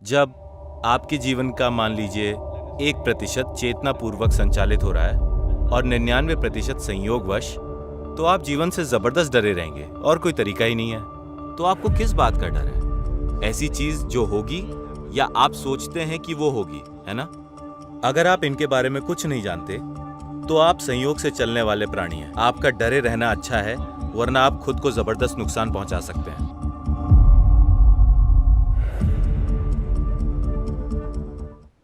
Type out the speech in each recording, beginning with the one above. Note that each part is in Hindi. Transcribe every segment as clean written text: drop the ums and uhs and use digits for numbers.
जब आपके जीवन का मान लीजिए 1% चेतनापूर्वक संचालित हो रहा है और 99% संयोगवश, तो आप जीवन से जबरदस्त डरे रहेंगे और कोई तरीका ही नहीं है। तो आपको किस बात का डर है? ऐसी चीज जो होगी या आप सोचते हैं कि वो होगी, है ना? अगर आप इनके बारे में कुछ नहीं जानते तो आप संयोग से चलने वाले प्राणी हैं। आपका डरे रहना अच्छा है, वरना आप खुद को जबरदस्त नुकसान पहुंचा सकते हैं।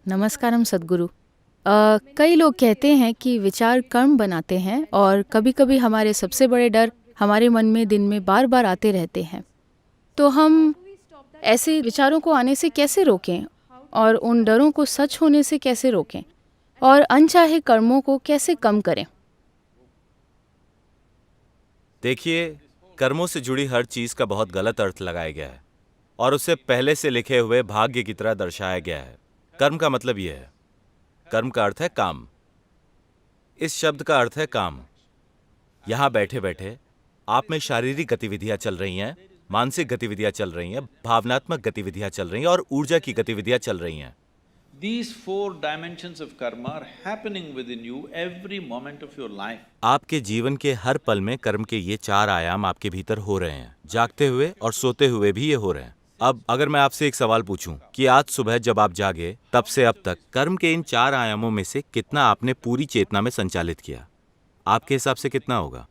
नमस्कारम सद्गुरु। कई लोग कहते हैं कि विचार कर्म बनाते हैं और कभी कभी हमारे सबसे बड़े डर हमारे मन में दिन में बार बार आते रहते हैं। तो हम ऐसे विचारों को आने से कैसे रोकें और उन डरों को सच होने से कैसे रोकें और अनचाहे कर्मों को कैसे कम करें? देखिए, कर्मों से जुड़ी हर चीज का बहुत गलत अर्थ लगाया गया है और उसे पहले से लिखे हुए भाग्य की तरह दर्शाया गया है। कर्म का मतलब यह है, कर्म का अर्थ है काम। इस शब्द का अर्थ है काम। यहां बैठे बैठे आप में शारीरिक गतिविधियां चल रही हैं, मानसिक गतिविधियां चल रही हैं, भावनात्मक गतिविधियां चल रही हैं और ऊर्जा की गतिविधियां चल रही हैं। These four dimensions of karma are happening within you every moment of your life. आपके जीवन के हर पल में कर्म के ये 4 आयाम आपके भीतर हो रहे हैं, जागते हुए और सोते हुए भी ये हो रहे हैं। अब अगर मैं आपसे एक सवाल पूछूं कि आज सुबह जब आप जागे तब से अब तक कर्म के इन 4 आयामों में से कितना आपने पूरी चेतना में संचालित किया, आपके हिसाब से कितना होगा?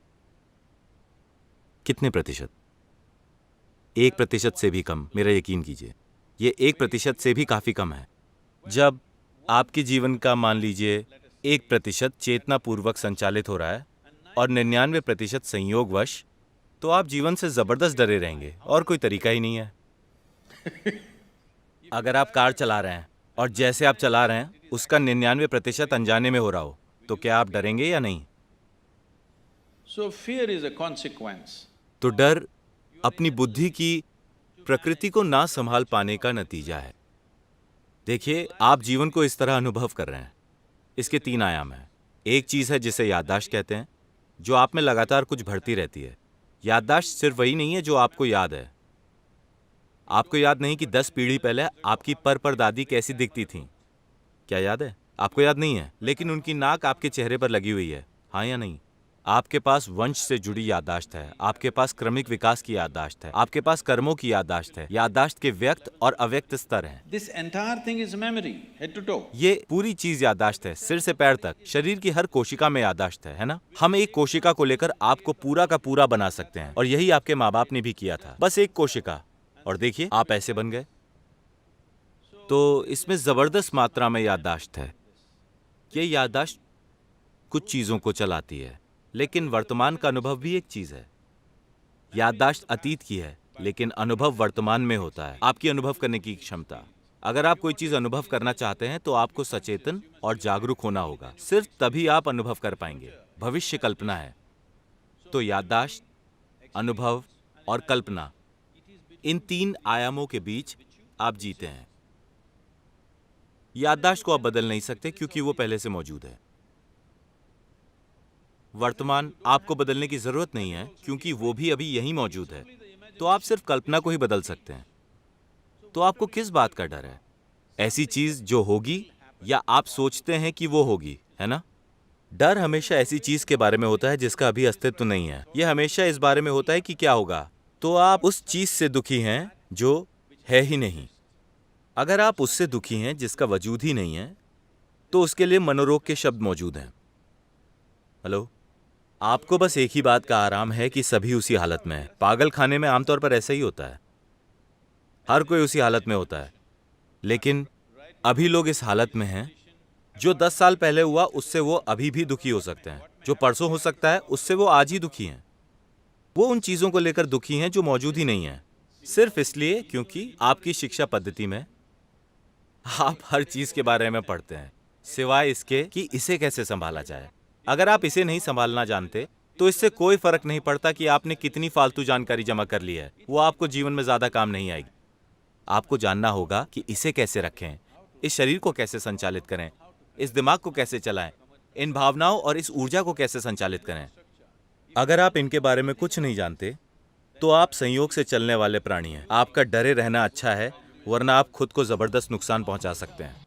कितने प्रतिशत? 1% से भी कम, मेरा यकीन कीजिए। ये 1% से भी काफी कम है। जब आपके जीवन का मान लीजिए 1% चेतनापूर्वक संचालित हो रहा है और 99% संयोगवश, तो आप जीवन से जबरदस्त डरे रहेंगे और कोई तरीका ही नहीं है। अगर आप कार चला रहे हैं और जैसे आप चला रहे हैं उसका 99% अनजाने में हो रहा हो, तो क्या आप डरेंगे या नहीं? So fear is a consequence. तो डर अपनी बुद्धि की प्रकृति को ना संभाल पाने का नतीजा है। देखिए, आप जीवन को इस तरह अनुभव कर रहे हैं। इसके 3 आयाम हैं। एक चीज है जिसे याददाश्त कहते हैं, जो आप में लगातार कुछ भरती रहती है। याददाश्त सिर्फ वही नहीं है जो आपको याद है। आपको याद नहीं कि 10 पीढ़ी पहले आपकी परदादी कैसी दिखती थी? क्या याद है? आपको याद नहीं है, लेकिन उनकी नाक आपके चेहरे पर लगी हुई है, हाँ या नहीं? आपके पास वंश से जुड़ी याददाश्त है, आपके पास क्रमिक विकास की याददाश्त है, आपके पास कर्मों की याददाश्त है। याददाश्त के व्यक्त और अव्यक्त स्तर हैं। This entire thing is memory, head to toe. ये पूरी चीज याददाश्त है, सिर से पैर तक। शरीर की हर कोशिका में याददाश्त है ना? हम एक कोशिका को लेकर आपको पूरा का पूरा बना सकते हैं और यही आपके माँ बाप ने भी किया था। बस एक कोशिका, और देखिए आप ऐसे बन गए। तो इसमें जबरदस्त मात्रा में याददाश्त है। ये याददाश्त कुछ चीजों को चलाती है, लेकिन वर्तमान का अनुभव भी एक चीज है। याददाश्त अतीत की है, लेकिन अनुभव वर्तमान में होता है। आपकी अनुभव करने की क्षमता। अगर आप कोई चीज अनुभव करना चाहते हैं तो आपको सचेतन और जागरूक होना होगा। सिर्फ तभी आप अनुभव कर पाएंगे। भविष्य कल्पना है। तो याददाश्त, अनुभव और कल्पना, इन 3 आयामों के बीच आप जीते हैं। याददाश्त को आप बदल नहीं सकते क्योंकि वो पहले से मौजूद है। वर्तमान आपको बदलने की जरूरत नहीं है क्योंकि वो भी अभी यहीं मौजूद है। तो आप सिर्फ कल्पना को ही बदल सकते हैं। तो आपको किस बात का डर है? ऐसी चीज जो होगी या आप सोचते हैं कि वो होगी, है ना? डर हमेशा ऐसी चीज के बारे में होता है जिसका अभी अस्तित्व नहीं है। यह हमेशा इस बारे में होता है कि क्या होगा। तो आप उस चीज से दुखी हैं जो है ही नहीं। अगर आप उससे दुखी हैं जिसका वजूद ही नहीं है, तो उसके लिए मनोरोग के शब्द मौजूद हैं। हेलो, आपको बस एक ही बात का आराम है कि सभी उसी हालत में है। पागल खाने में आमतौर पर ऐसा ही होता है। हर कोई उसी हालत में होता है, लेकिन अभी लोग इस हालत में हैं। जो 10 साल पहले हुआ उससे वो अभी भी दुखी हो सकते हैं। जो परसों हो सकता है उससे वो आज ही दुखी हैं। वो उन चीजों को लेकर दुखी हैं जो मौजूद ही नहीं है, सिर्फ इसलिए क्योंकि आपकी शिक्षा पद्धति में आप हर चीज के बारे में पढ़ते हैं सिवाय इसके कि इसे कैसे संभाला जाए। अगर आप इसे नहीं संभालना जानते तो इससे कोई फर्क नहीं पड़ता कि आपने कितनी फालतू जानकारी जमा कर ली है, वो आपको जीवन में ज्यादा काम नहीं आएगी। आपको जानना होगा कि इसे कैसे रखें, इस शरीर को कैसे संचालित करें, इस दिमाग को कैसे चलाएं, इन भावनाओं और इस ऊर्जा को कैसे संचालित करें। अगर आप इनके बारे में कुछ नहीं जानते तो आप संयोग से चलने वाले प्राणी हैं। आपका डरे रहना अच्छा है, वरना आप खुद को जबरदस्त नुकसान पहुंचा सकते हैं।